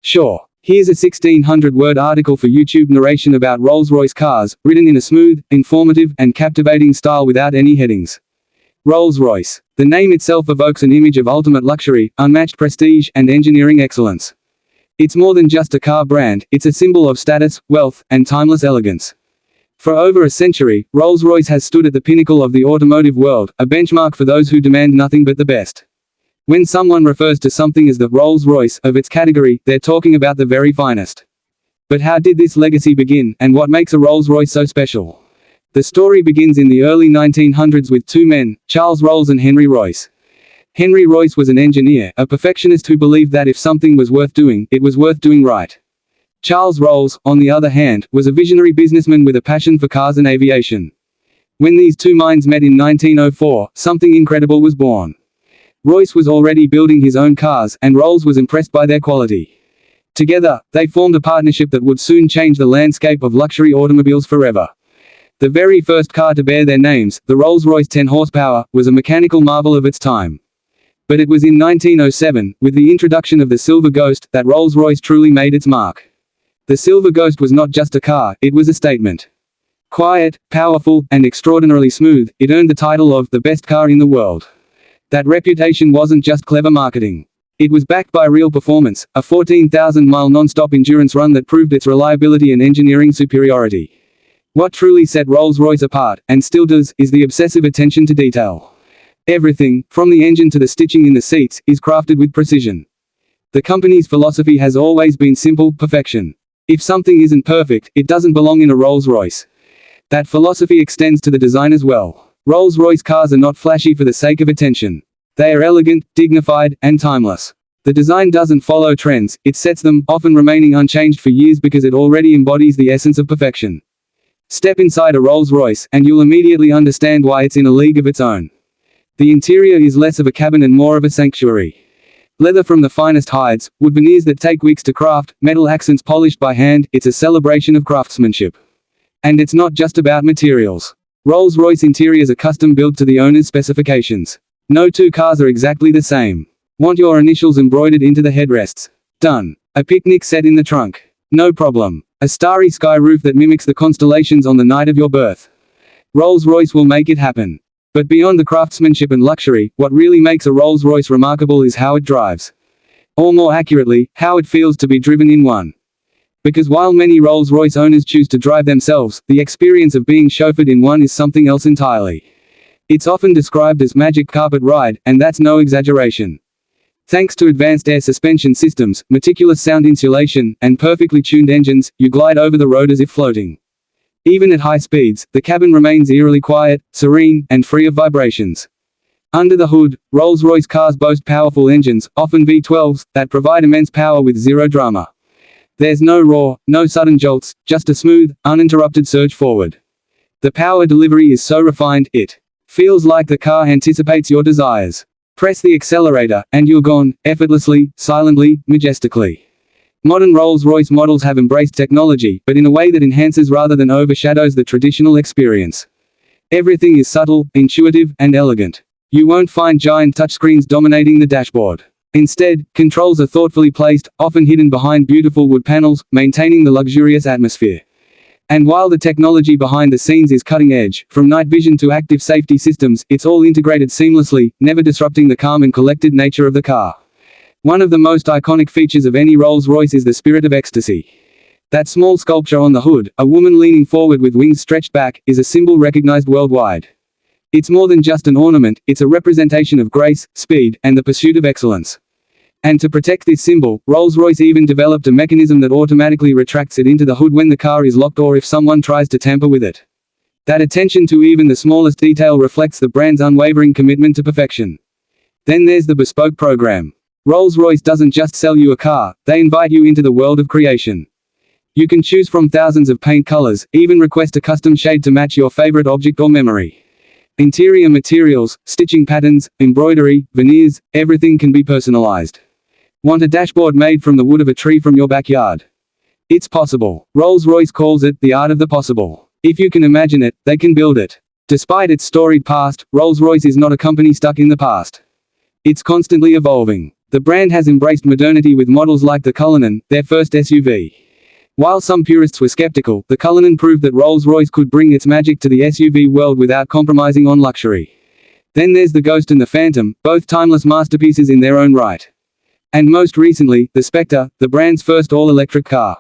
Sure. Here's a 1,600-word article for YouTube narration about Rolls-Royce cars, written in a smooth, informative, and captivating style without any headings. Rolls-Royce. The name itself evokes an image of ultimate luxury, unmatched prestige, and engineering excellence. It's more than just a car brand, it's a symbol of status, wealth, and timeless elegance. For over a century, Rolls-Royce has stood at the pinnacle of the automotive world, a benchmark for those who demand nothing but the best. When someone refers to something as the Rolls-Royce of its category, they're talking about the very finest. But how did this legacy begin, and what makes a Rolls-Royce so special? The story begins in the early 1900s with two men, Charles Rolls and Henry Royce. Henry Royce was an engineer, a perfectionist who believed that if something was worth doing, it was worth doing right. Charles Rolls, on the other hand, was a visionary businessman with a passion for cars and aviation. When these two minds met in 1904, something incredible was born. Royce was already building his own cars, and Rolls was impressed by their quality. Together, they formed a partnership that would soon change the landscape of luxury automobiles forever. The very first car to bear their names, the Rolls-Royce 10 horsepower, was a mechanical marvel of its time. But it was in 1907, with the introduction of the Silver Ghost, that Rolls-Royce truly made its mark. The Silver Ghost was not just a car, it was a statement. Quiet, powerful, and extraordinarily smooth, it earned the title of the best car in the world. That reputation wasn't just clever marketing. It was backed by real performance, a 14,000-mile non-stop endurance run that proved its reliability and engineering superiority. What truly set Rolls-Royce apart, and still does, is the obsessive attention to detail. Everything, from the engine to the stitching in the seats, is crafted with precision. The company's philosophy has always been simple: perfection. If something isn't perfect, it doesn't belong in a Rolls-Royce. That philosophy extends to the design as well. Rolls-Royce cars are not flashy for the sake of attention. They are elegant, dignified, and timeless. The design doesn't follow trends, it sets them, often remaining unchanged for years because it already embodies the essence of perfection. Step inside a Rolls-Royce, and you'll immediately understand why it's in a league of its own. The interior is less of a cabin and more of a sanctuary. Leather from the finest hides, wood veneers that take weeks to craft, metal accents polished by hand, it's a celebration of craftsmanship. And it's not just about materials. Rolls-Royce interiors are custom built to the owner's specifications. No two cars are exactly the same. Want your initials embroidered into the headrests? Done. A picnic set in the trunk? No problem. A starry sky roof that mimics the constellations on the night of your birth? Rolls-Royce will make it happen. But beyond the craftsmanship and luxury, what really makes a Rolls-Royce remarkable is how it drives. Or more accurately, how it feels to be driven in one. Because while many Rolls-Royce owners choose to drive themselves, the experience of being chauffeured in one is something else entirely. It's often described as magic carpet ride, and that's no exaggeration. Thanks to advanced air suspension systems, meticulous sound insulation, and perfectly tuned engines, you glide over the road as if floating. Even at high speeds, the cabin remains eerily quiet, serene, and free of vibrations. Under the hood, Rolls-Royce cars boast powerful engines, often V12s, that provide immense power with zero drama. There's no roar, no sudden jolts, just a smooth, uninterrupted surge forward. The power delivery is so refined, it feels like the car anticipates your desires. Press the accelerator, and you're gone, effortlessly, silently, majestically. Modern Rolls-Royce models have embraced technology, but in a way that enhances rather than overshadows the traditional experience. Everything is subtle, intuitive, and elegant. You won't find giant touchscreens dominating the dashboard. Instead, controls are thoughtfully placed, often hidden behind beautiful wood panels, maintaining the luxurious atmosphere. And while the technology behind the scenes is cutting edge, from night vision to active safety systems, it's all integrated seamlessly, never disrupting the calm and collected nature of the car. One of the most iconic features of any Rolls-Royce is the spirit of ecstasy. That small sculpture on the hood, a woman leaning forward with wings stretched back, is a symbol recognized worldwide. It's more than just an ornament, it's a representation of grace, speed, and the pursuit of excellence. And to protect this symbol, Rolls-Royce even developed a mechanism that automatically retracts it into the hood when the car is locked or if someone tries to tamper with it. That attention to even the smallest detail reflects the brand's unwavering commitment to perfection. Then there's the bespoke program. Rolls-Royce doesn't just sell you a car, they invite you into the world of creation. You can choose from thousands of paint colors, even request a custom shade to match your favorite object or memory. Interior materials, stitching patterns, embroidery, veneers, everything can be personalized. Want a dashboard made from the wood of a tree from your backyard? It's possible. Rolls-Royce calls it the art of the possible. If you can imagine it, they can build it. Despite its storied past, Rolls-Royce is not a company stuck in the past. It's constantly evolving. The brand has embraced modernity with models like the Cullinan, their first SUV. While some purists were skeptical, the Cullinan proved that Rolls-Royce could bring its magic to the SUV world without compromising on luxury. Then there's the Ghost and the Phantom, both timeless masterpieces in their own right. And most recently, the Spectre, the brand's first all-electric car.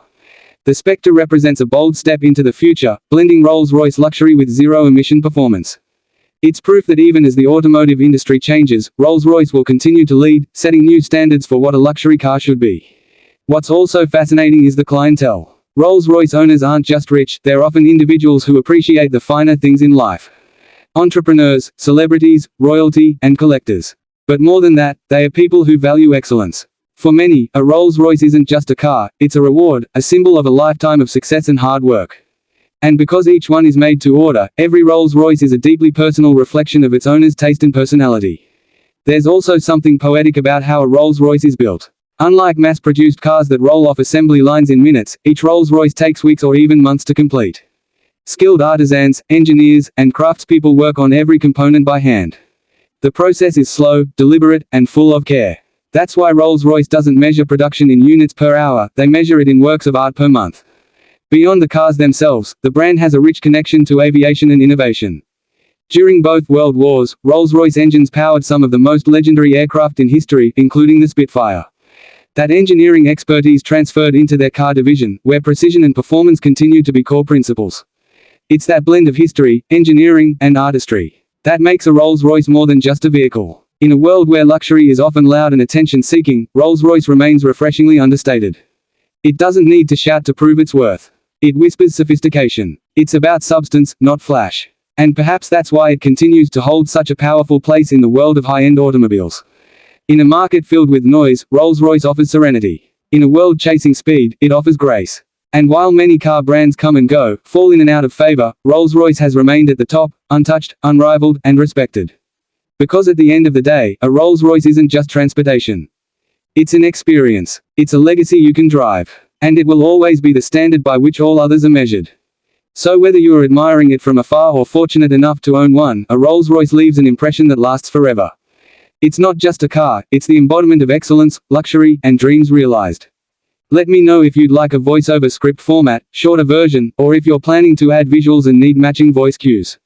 The Spectre represents a bold step into the future, blending Rolls-Royce luxury with zero-emission performance. It's proof that even as the automotive industry changes, Rolls-Royce will continue to lead, setting new standards for what a luxury car should be. What's also fascinating is the clientele. Rolls-Royce owners aren't just rich, they're often individuals who appreciate the finer things in life. Entrepreneurs, celebrities, royalty, and collectors. But more than that, they are people who value excellence. For many, a Rolls-Royce isn't just a car, it's a reward, a symbol of a lifetime of success and hard work. And because each one is made to order, every Rolls-Royce is a deeply personal reflection of its owner's taste and personality. There's also something poetic about how a Rolls-Royce is built. Unlike mass-produced cars that roll off assembly lines in minutes, each Rolls-Royce takes weeks or even months to complete. Skilled artisans, engineers, and craftspeople work on every component by hand. The process is slow, deliberate, and full of care. That's why Rolls-Royce doesn't measure production in units per hour, they measure it in works of art per month. Beyond the cars themselves, the brand has a rich connection to aviation and innovation. During both World Wars, Rolls-Royce engines powered some of the most legendary aircraft in history, including the Spitfire. That engineering expertise transferred into their car division, where precision and performance continue to be core principles. It's that blend of history, engineering, and artistry that makes a Rolls-Royce more than just a vehicle. In a world where luxury is often loud and attention-seeking, Rolls-Royce remains refreshingly understated. It doesn't need to shout to prove its worth. It whispers sophistication. It's about substance, not flash. And perhaps that's why it continues to hold such a powerful place in the world of high-end automobiles. In a market filled with noise, Rolls-Royce offers serenity. In a world chasing speed, it offers grace. And while many car brands come and go, fall in and out of favor, Rolls-Royce has remained at the top, untouched, unrivaled, and respected. Because at the end of the day, a Rolls-Royce isn't just transportation. It's an experience. It's a legacy you can drive. And it will always be the standard by which all others are measured. So whether you are admiring it from afar or fortunate enough to own one, a Rolls-Royce leaves an impression that lasts forever. It's not just a car, it's the embodiment of excellence, luxury, and dreams realized. Let me know if you'd like a voiceover script format, shorter version, or if you're planning to add visuals and need matching voice cues.